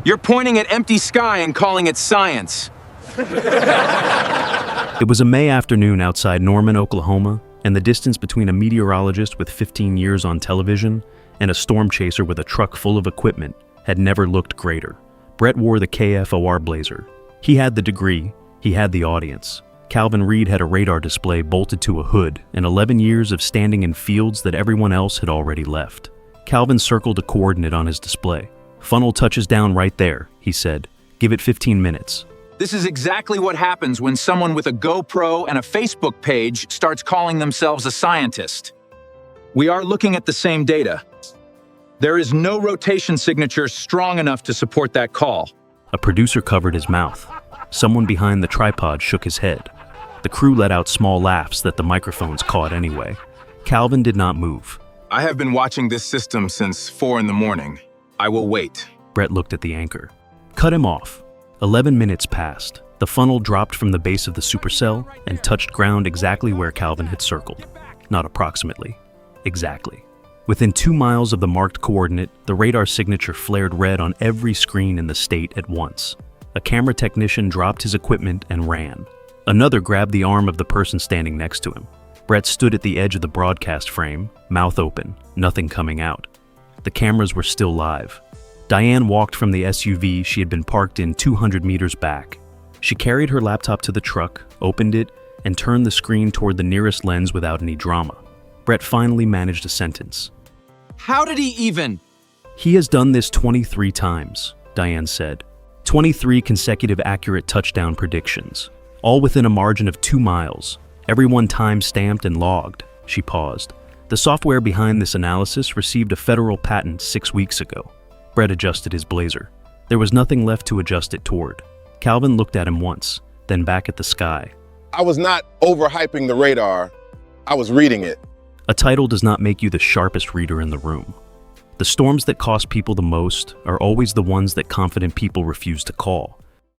You're pointing at empty sky and calling it science. It was a May afternoon outside Norman, Oklahoma, and the distance between a meteorologist with 15 years on television and a storm chaser with a truck full of equipment had never looked greater. Brett wore the KFOR blazer. He had the degree, he had the audience. Calvin Reed had a radar display bolted to a hood and 11 years of standing in fields that everyone else had already left. Calvin circled a coordinate on his display. "Funnel touches down right there," he said. "Give it 15 minutes. This is exactly what happens when someone with a GoPro and a Facebook page starts calling themselves a scientist. We are looking at the same data. There is no rotation signature strong enough to support that call." A producer covered his mouth. Someone behind the tripod shook his head. The crew let out small laughs that the microphones caught anyway. Calvin did not move. "I have been watching this system since 4 in the morning. I will wait." Brett looked at the anchor. Cut him off. 11 minutes passed. The funnel dropped from the base of the supercell and touched ground exactly where Calvin had circled. Not approximately. Exactly. Within 2 miles of the marked coordinate, the radar signature flared red on every screen in the state at once. A camera technician dropped his equipment and ran. Another grabbed the arm of the person standing next to him. Brett stood at the edge of the broadcast frame, mouth open, nothing coming out. The cameras were still live. Diane walked from the SUV she had been parked in 200 meters back. She carried her laptop to the truck, opened it, and turned the screen toward the nearest lens without any drama. Brett finally managed a sentence. "How did he even?" "He has done this 23 times, Diane said. 23 consecutive accurate touchdown predictions, all within a margin of 2 miles. Everyone time-stamped and logged." She paused. "The software behind this analysis received a federal patent 6 weeks ago." Brett adjusted his blazer. There was nothing left to adjust it toward. Calvin looked at him once, then back at the sky. "I was not overhyping the radar. I was reading it." A title does not make you the sharpest reader in the room. The storms that cost people the most are always the ones that confident people refuse to call.